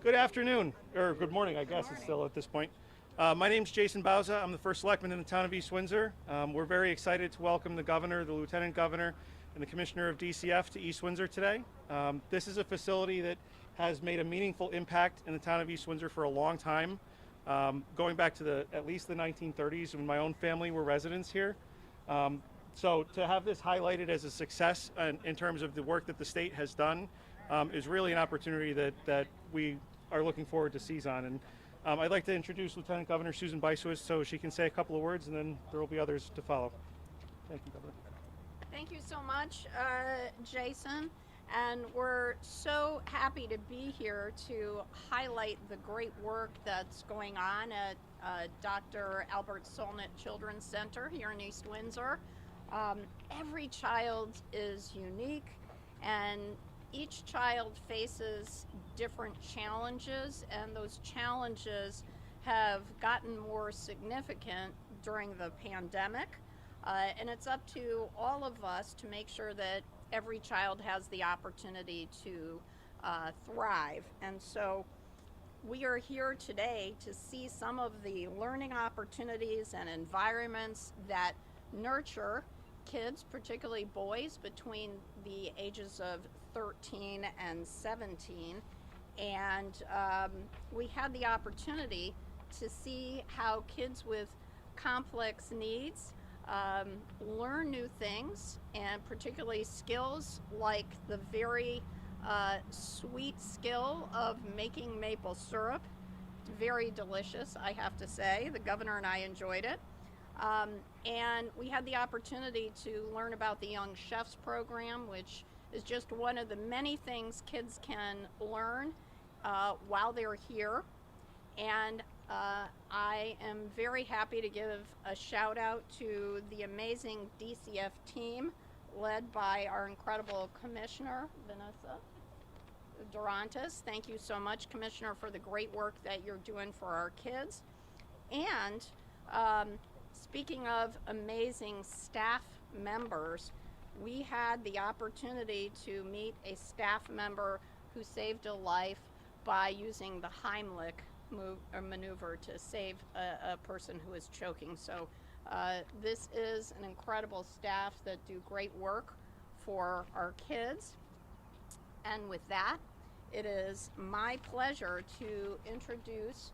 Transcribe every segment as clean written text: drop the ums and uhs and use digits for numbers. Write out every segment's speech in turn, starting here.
Good afternoon, or good morning, I guess it's still at this point. My name's Jason Bauza. I'm the first selectman in the town of East Windsor. We're very excited to welcome the governor, the lieutenant governor, and the commissioner of DCF to East Windsor today. This is a facility that has made a meaningful impact in the town of East Windsor for a long time, going back to at least the 1930s when my own family were residents here. So to have this highlighted as a success in terms of the work that the state has done is really an opportunity that we are looking forward to seize on. And I'd like to introduce Lieutenant Governor Susan Bysiewicz so she can say a couple of words, and then there will be others to follow. Thank you, Governor. Thank you so much, Jason. And we're so happy to be here to highlight the great work that's going on at Dr. Albert Solnit Children's Center here in East Windsor. Every child is unique, and each child faces different challenges, and those challenges have gotten more significant during the pandemic. And it's up to all of us to make sure that every child has the opportunity to thrive. And so we are here today to see some of the learning opportunities and environments that nurture kids, particularly boys, between the ages of 13 and 17. And we had the opportunity to see how kids with complex needs learn new things, and particularly skills like the very sweet skill of making maple syrup. Very delicious, I have to say. The governor and I enjoyed it. And we had the opportunity to learn about the Young Chefs program, which is just one of the many things kids can learn while they're here. And I am very happy to give a shout out to the amazing DCF team led by our incredible Commissioner Vannessa Dorantes. Thank you so much, Commissioner, for the great work that you're doing for our kids. And speaking of amazing staff members, we had the opportunity to meet a staff member who saved a life by using the Heimlich maneuver to save a person who is choking. So this is an incredible staff that do great work for our kids. And with that, it is my pleasure to introduce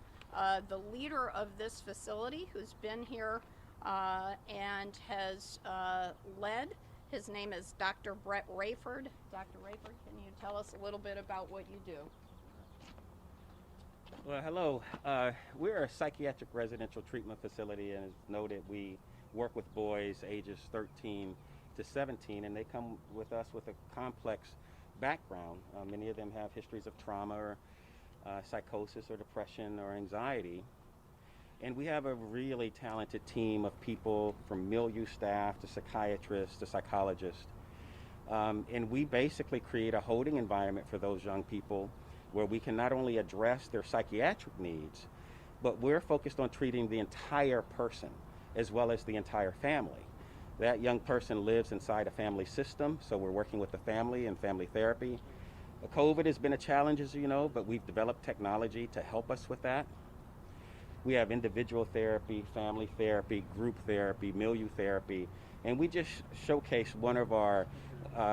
the leader of this facility, who's been here and has led. His name is Dr. Brett Rayford. Dr. Rayford, can you tell us a little bit about what you do? Well, hello. We're a psychiatric residential treatment facility, and as noted, we work with boys ages 13 to 17, and they come with us with a complex background. Many of them have histories of trauma or psychosis or depression or anxiety. And we have a really talented team of people, from milieu staff to psychiatrists to psychologists. And we basically create a holding environment for those young people where we can not only address their psychiatric needs, but we're focused on treating the entire person as well as the entire family. That young person lives inside a family system, so we're working with the family and family therapy. COVID has been a challenge, as you know, but we've developed technology to help us with that. We have individual therapy, family therapy, group therapy, milieu therapy, and we just showcased one of our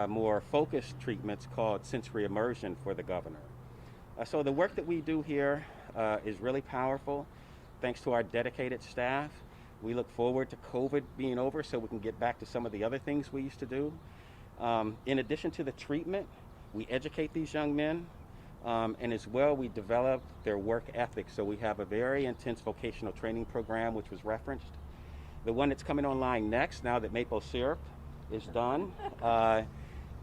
more focused treatments called sensory immersion for the governor. So the work that we do here is really powerful, thanks to our dedicated staff. We look forward to COVID being over so we can get back to some of the other things we used to do. In addition to the treatment, we educate these young men, and as well we develop their work ethic. So we have a very intense vocational training program, which was referenced. The one that's coming online next, now that maple syrup is done,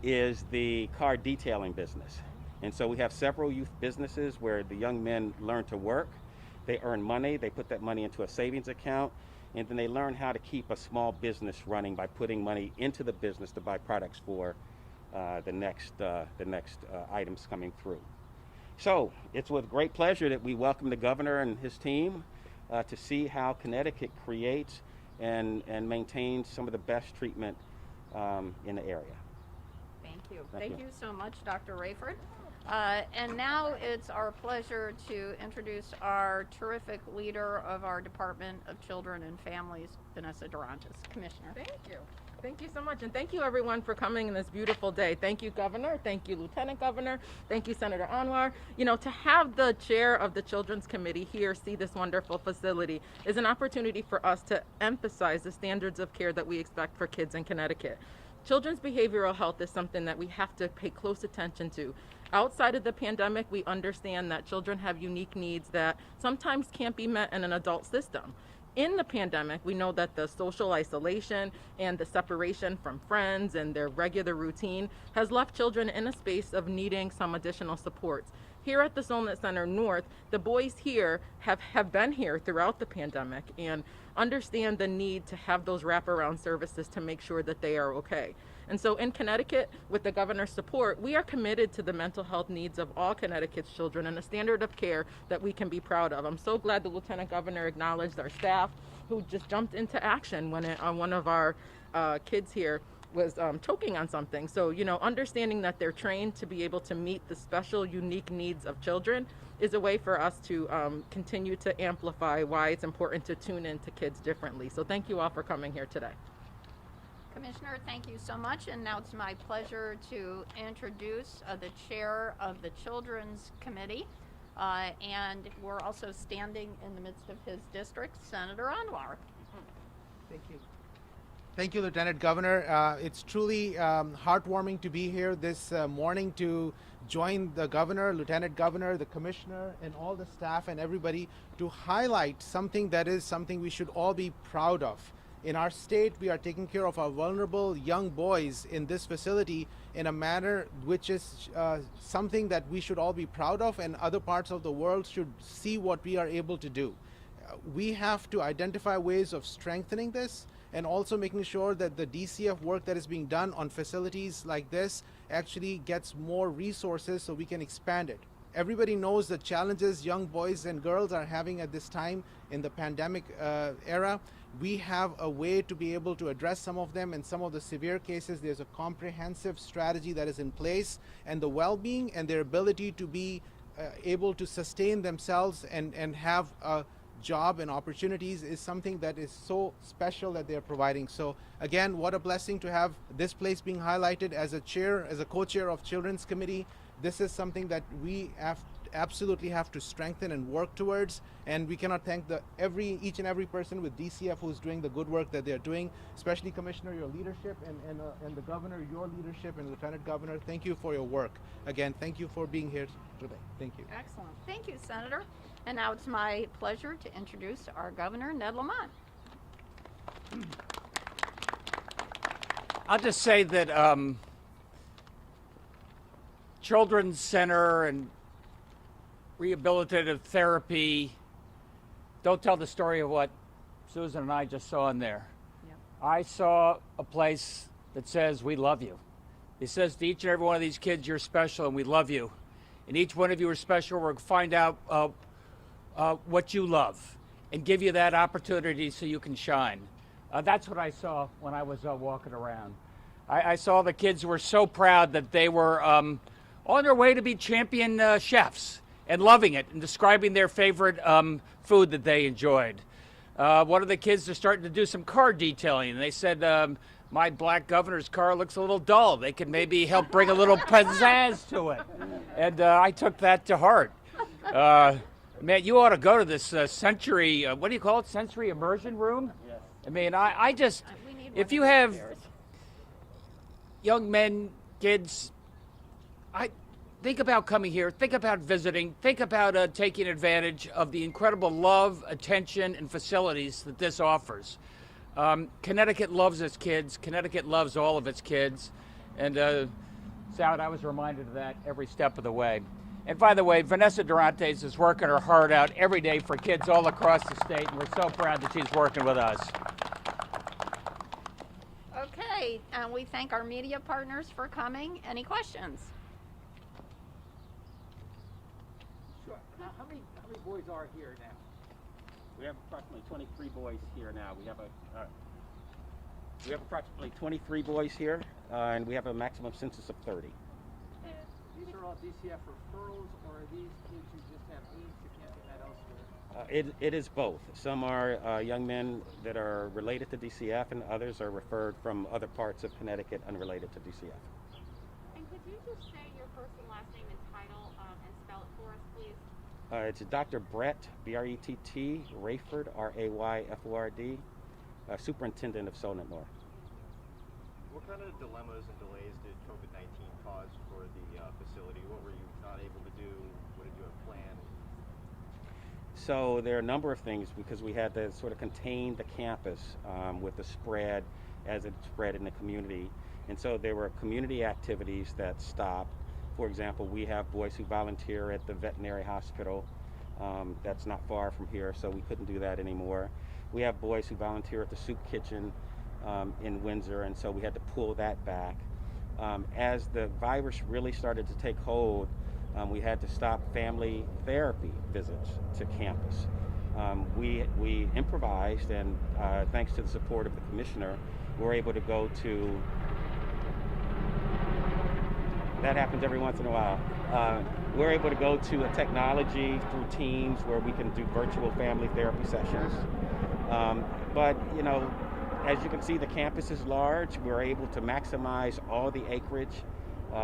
is the car detailing business. And so we have several youth businesses where the young men learn to work, they earn money, they put that money into a savings account, and then they learn how to keep a small business running by putting money into the business to buy products for the next items coming through. So it's with great pleasure that we welcome the governor and his team to see how Connecticut creates and maintains some of the best treatment in the area. Thank you. Thank Thank you. you so much, Dr. Rayford. And now it's our pleasure to introduce our terrific leader of our Department of Children and Families, Vannessa Dorantes. Commissioner. Thank you. Thank you so much. And thank you everyone for coming in this beautiful day. Thank you, Governor. Thank you, Lieutenant Governor. Thank you, Senator Anwar. You know, to have the chair of the Children's Committee here see this wonderful facility is an opportunity for us to emphasize the standards of care that we expect for kids in Connecticut. Children's behavioral health is something that we have to pay close attention to. Outside of the pandemic, we understand that children have unique needs that sometimes can't be met in an adult system. In the pandemic, we know that the social isolation and the separation from friends and their regular routine has left children in a space of needing some additional supports. Here at the Solnit Center North, the boys here have been here throughout the pandemic and understand the need to have those wraparound services to make sure that they are okay. And so in Connecticut, with the governor's support, we are committed to the mental health needs of all Connecticut's children and a standard of care that we can be proud of. I'm so glad the Lieutenant Governor acknowledged our staff who just jumped into action when one of our kids here was choking on something. So, you know, understanding that they're trained to be able to meet the special, unique needs of children is a way for us to continue to amplify why it's important to tune in to kids differently. So thank you all for coming here today. Commissioner, thank you so much. And now it's my pleasure to introduce the chair of the Children's Committee. And we're also standing in the midst of his district, Senator Anwar. Thank you. Thank you, Lieutenant Governor. It's truly heartwarming to be here this morning to join the Governor, Lieutenant Governor, the Commissioner, and all the staff and everybody to highlight something that is something we should all be proud of. In our state, we are taking care of our vulnerable young boys in this facility in a manner which is something that we should all be proud of, and other parts of the world should see what we are able to do. We have to identify ways of strengthening this and also making sure that the DCF work that is being done on facilities like this actually gets more resources so we can expand it. Everybody knows the challenges young boys and girls are having at this time in the pandemic era. We have a way to be able to address some of them. In some of the severe cases, there's a comprehensive strategy that is in place, and the well-being and their ability to be able to sustain themselves and have a job and opportunities is something that is so special that they're providing. So again, what a blessing to have this place being highlighted as a chair, as a co-chair of Children's Committee. This is something that we absolutely have to strengthen and work towards, and we cannot thank each and every person with DCF who's doing the good work that they're doing, especially Commissioner, your leadership, and the Governor, your leadership, and Lieutenant Governor, thank you for your work. Again, thank you for being here today. Thank you. Excellent. Thank you, Senator. And now it's my pleasure to introduce our Governor, Ned Lamont. I'll just say that Children's Center and rehabilitative therapy don't tell the story of what Susan and I just saw in there. Yep. I saw a place that says, we love you. It says to each and every one of these kids, you're special and we love you. And each one of you are special. We're going to find out what you love and give you that opportunity so you can shine. That's what I saw when I was walking around. I saw the kids were so proud that they were on their way to be champion chefs and loving it and describing their favorite food that they enjoyed. One of the kids are starting to do some car detailing, and they said, my black governor's car looks a little dull. They could maybe help bring a little pizzazz to it. And I took that to heart. Man, you ought to go to this sensory, what do you call it, sensory immersion room? Yes. I mean, I just, We need if one you of have those chairs. young men, kids, think about coming here, think about visiting, think about taking advantage of the incredible love, attention, and facilities that this offers. Connecticut loves its kids. Connecticut loves all of its kids. And Sal, I was reminded of that every step of the way. And by the way, Vannessa Dorantes is working her heart out every day for kids all across the state, and we're so proud that she's working with us. Okay, and we thank our media partners for coming. Any questions? Sure. How many boys are here now? We have approximately 23 boys here now. We have We have approximately 23 boys here, and we have a maximum census of 30. These are all DCF referrals, or are these kids who just have needs that can't be met elsewhere? It is both. Some are young men that are related to DCF, and others are referred from other parts of Connecticut unrelated to DCF. And could you just say your first and last name and title and spell it for us, please? It's Dr. Brett, B-R-E-T-T, Rayford, R-A-Y-F-O-R-D, Superintendent of Solent North. What kind of dilemmas and delays did COVID-19 cause for the facility? What were you not able to do? What did you have planned? So there are a number of things, because we had to sort of contain the campus with the spread as it spread in the community. And so there were community activities that stopped. For example, we have boys who volunteer at the veterinary hospital. That's not far from here, so we couldn't do that anymore. We have boys who volunteer at the soup kitchen in Windsor, and so we had to pull that back. As the virus really started to take hold, we had to stop family therapy visits to campus. We improvised, and thanks to the support of the commissioner, we were able to go to. That happens every once in a while. We're able to go to a technology through Teams where we can do virtual family therapy sessions. But you know, as you can see, the campus is large. We're able to maximize all the acreage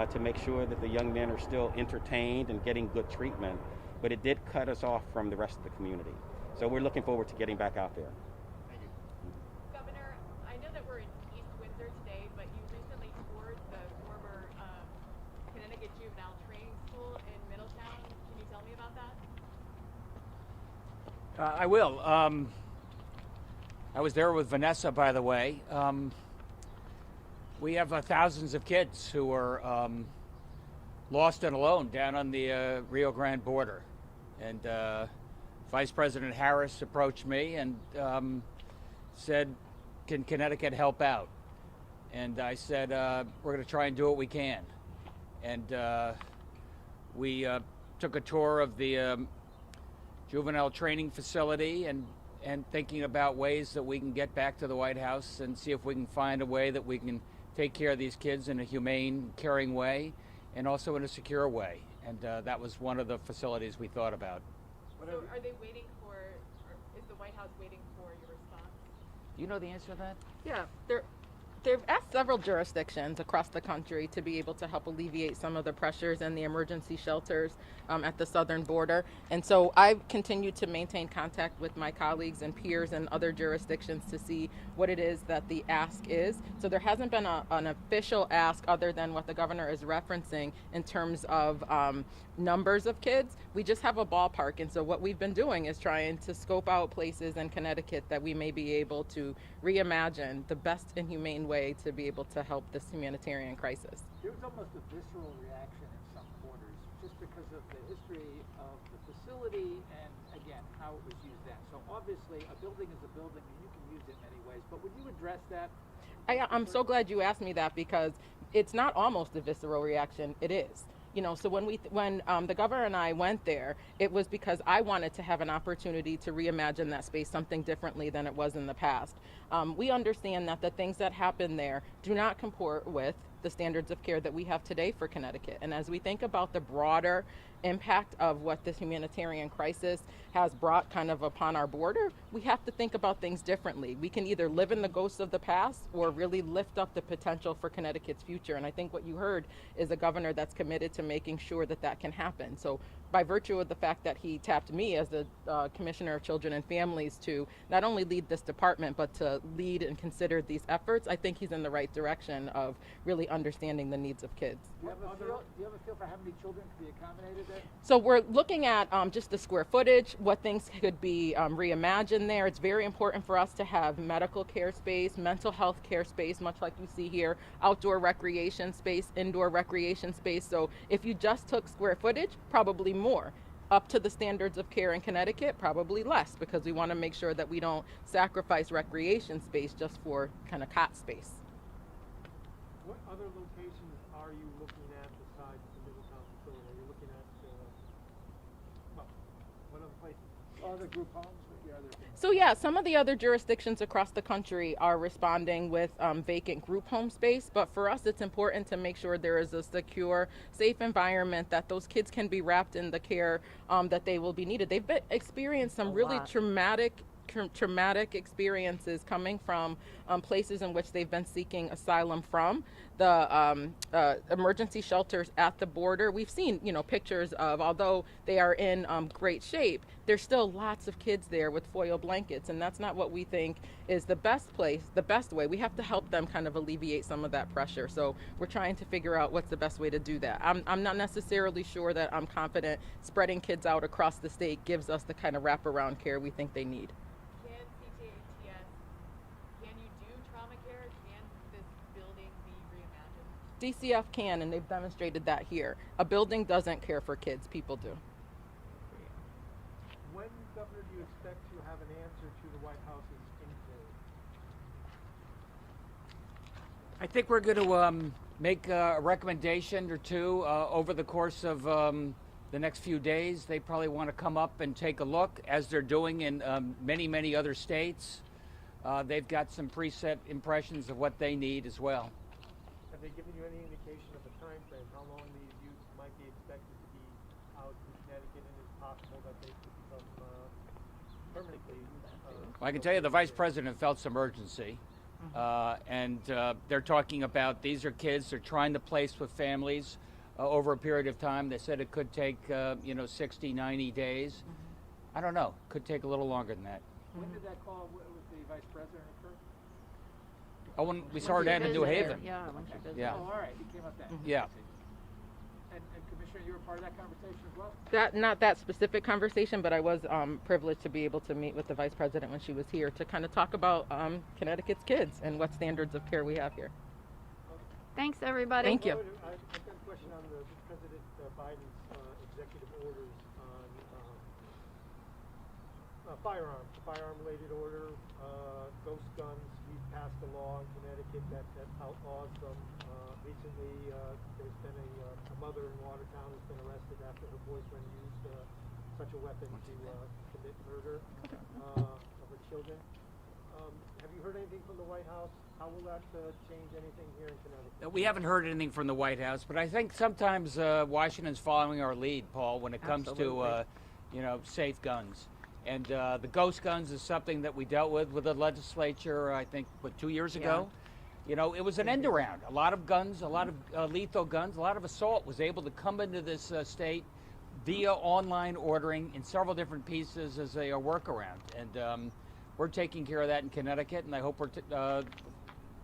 to make sure that the young men are still entertained and getting good treatment. But it did cut us off from the rest of the community. So we're looking forward to getting back out there. Thank you. Governor, I know that we're in East Windsor today, but you recently toured the former Connecticut Juvenile Training School in Middletown. Can you tell me about that? I will. I was there with Vannessa, by the way. We have thousands of kids who are lost and alone down on the Rio Grande border. And Vice President Harris approached me and said, can Connecticut help out? And I said, we're going to try and do what we can. And we took a tour of the juvenile training facility and thinking about ways that we can get back to the White House and see if we can find a way that we can take care of these kids in a humane, caring way and also in a secure way. And that was one of the facilities we thought about. So are they waiting for, or is the White House waiting for your response? Do you know the answer to that? Yeah, they've asked several jurisdictions across the country to be able to help alleviate some of the pressures in the emergency shelters at the southern border. And so I've continued to maintain contact with my colleagues and peers in other jurisdictions to see what it is that the ask is. So there hasn't been an official ask other than what the governor is referencing in terms of numbers of kids. We just have a ballpark. And so what we've been doing is trying to scope out places in Connecticut that we may be able to reimagine the best and humane way to be able to help this humanitarian crisis. There was almost a visceral reaction in some quarters just because of the history of the facility and, again, how it was used then. So obviously a building is a building and you can use it in many ways, but would you address that? I'm so glad you asked me that because it's not almost a visceral reaction, it is. You know, so when the governor and I went there, it was because I wanted to have an opportunity to reimagine that space something differently than it was in the past. We understand that the things that happen there do not comport with the standards of care that we have today for Connecticut. And as we think about the broader impact of what this humanitarian crisis has brought kind of upon our border, we have to think about things differently. We can either live in the ghosts of the past or really lift up the potential for Connecticut's future. And I think what you heard is a governor that's committed to making sure that that can happen. So by virtue of the fact that he tapped me as the Commissioner of Children and Families to not only lead this department, but to lead and consider these efforts, I think he's in the right direction of really understanding the needs of kids. Do you have a feel for how many children could be accommodated there? So we're looking at just the square footage, what things could be reimagined there. It's very important for us to have medical care space, mental health care space, much like you see here, outdoor recreation space, indoor recreation space. So if you just took square footage, probably more. Up to the standards of care in Connecticut, probably less, because we want to make sure that we don't sacrifice recreation space just for kind of cot space. What other locations are you looking at besides the Middletown facility? Are you looking at, what other places? Other group homes, what are the other things? So yeah, some of the other jurisdictions across the country are responding with vacant group home space, but for us it's important to make sure there is a secure, safe environment that those kids can be wrapped in the care that they will be needed. They've experienced some really traumatic experiences coming from places in which they've been seeking asylum from. The emergency shelters at the border, we've seen, pictures of, although they are in great shape, there's still lots of kids there with foil blankets, and that's not what we think is the best way. We have to help them kind of alleviate some of that pressure. So we're trying to figure out what's the best way to do that. I'm not necessarily sure that I'm confident spreading kids out across the state gives us the kind of wraparound care we think they need. Can you do trauma care? Can this building be reimagined? DCF can, and they've demonstrated that here. A building doesn't care for kids, people do. When, Governor, do you expect to have an answer to the White House's inquiry? I think we're going to make a recommendation or two over the course of the next few days. They probably want to come up and take a look, as they're doing in many other states. They've got some preset impressions of what they need as well. Have they given you any indication of a time frame? How long these youth might be expected to be out in Connecticut, and is it possible that they could become permanently? Well, I can tell you the Vice President felt some urgency. And they're talking about, these are kids they're trying to place with families over a period of time. They said it could take 60, 90 days. I don't know, could take a little longer than that. When did that call with the Vice President occur? Oh, when we saw her down in New Haven. Yeah, when she visited. Yeah. Oh, all right, he came up then. Yeah. And Commissioner, you were part of that conversation as well? Not that specific conversation, but I was privileged to be able to meet with the Vice President when she was here to kind of talk about Connecticut's kids and what standards of care we have here. Thanks, everybody. Thank you. I've got a question on the President Biden's executive orders on firearm-related order, ghost guns. We've passed a law in Connecticut that outlaws them. Recently, there's been a mother in Watertown who's been arrested after her boyfriend used such a weapon to commit murder of her children. Have you heard anything from the White House? How will that change anything here in Connecticut? We haven't heard anything from the White House, but I think sometimes Washington's following our lead, Paul, when it comes to safe guns. And the ghost guns is something that we dealt with the legislature, I think, 2 years ago. It was an end around. A lot of guns, a lot of lethal guns, a lot of assault was able to come into this state via online ordering in several different pieces as a workaround. And we're taking care of that in Connecticut, and I hope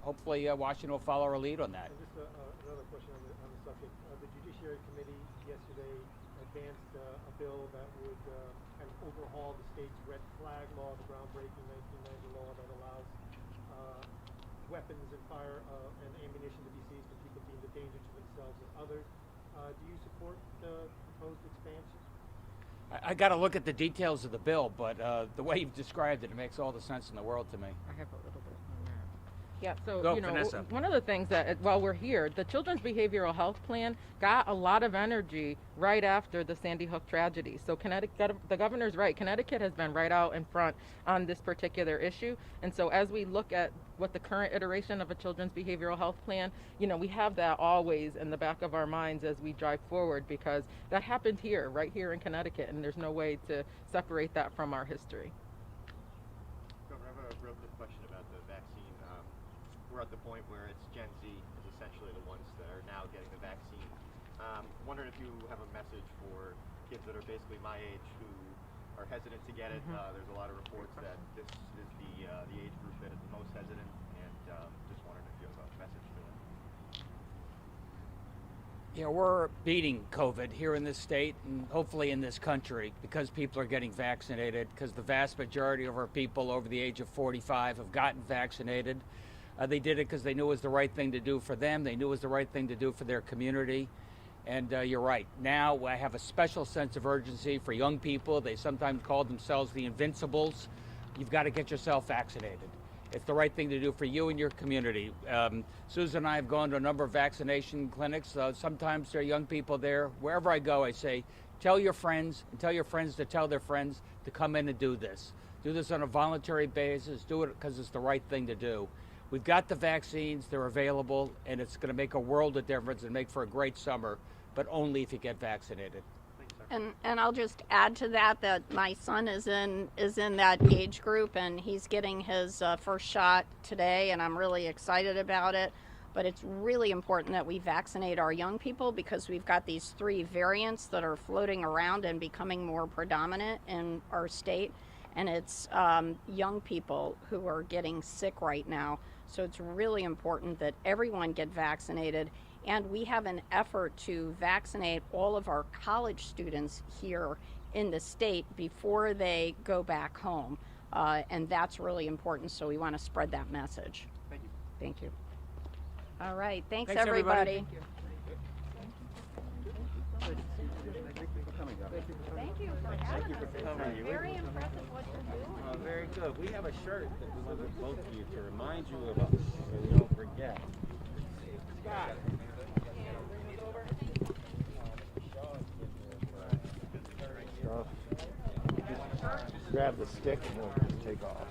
hopefully Washington will follow our lead on that. And just another question on the subject. The Judiciary Committee yesterday advanced a bill that would kind of overhaul the state's red flag law, the groundbreaking 1990 law that allows weapons and fire and ammunition to be seized when people deemed a danger to themselves and others. Do you support the proposed expansion? I got to look at the details of the bill, but the way you've described it, it makes all the sense in the world to me. I have a little bit on that. Yeah, so Go, Vannessa. one of the things that while we're here, the Children's Behavioral Health Plan got a lot of energy right after the Sandy Hook tragedy. So Connecticut, the governor's right. Connecticut has been right out in front on this particular issue. And so as we look at what the current iteration of a Children's Behavioral Health Plan, we have that always in the back of our minds as we drive forward, because that happened here, right here in Connecticut, and there's no way to separate that from our history. Governor, I have a real quick question about the vaccine. We're at the point where it's Gen Z is essentially the ones that are now getting the vaccine. Wondering if you have a message for kids that are basically my age who are hesitant to get it. There's a lot of reports that this is the age group that is the most hesitant, and just wondering if you have a message for them. We're beating COVID here in this state and hopefully in this country because people are getting vaccinated, because the vast majority of our people over the age of 45 have gotten vaccinated. They did it because they knew it was the right thing to do for them. They knew it was the right thing to do for their community. And you're right. Now I have a special sense of urgency for young people. They sometimes call themselves the invincibles. You've got to get yourself vaccinated. It's the right thing to do for you and your community. Susan and I have gone to a number of vaccination clinics. Sometimes there are young people there. Wherever I go, I say, tell your friends, and tell your friends to tell their friends to come in and do this. Do this on a voluntary basis. Do it because it's the right thing to do. We've got the vaccines, they're available, and it's going to make a world of difference and make for a great summer, but only if you get vaccinated. And I'll just add to that my son is in that age group, and he's getting his first shot today, and I'm really excited about it. But it's really important that we vaccinate our young people, because we've got these 3 variants that are floating around and becoming more predominant in our state, and it's young people who are getting sick right now. So it's really important that everyone get vaccinated. And we have an effort to vaccinate all of our college students here in the state before they go back home. And that's really important, so we want to spread that message. Thank you. Thank you. All right, thanks Thanks, everybody. everybody. Thank you for having us. It's very impressive what you're doing. Very good. We have a shirt that we want to both of you to remind you of us, so you don't forget. Scott. Grab the stick and we'll take off.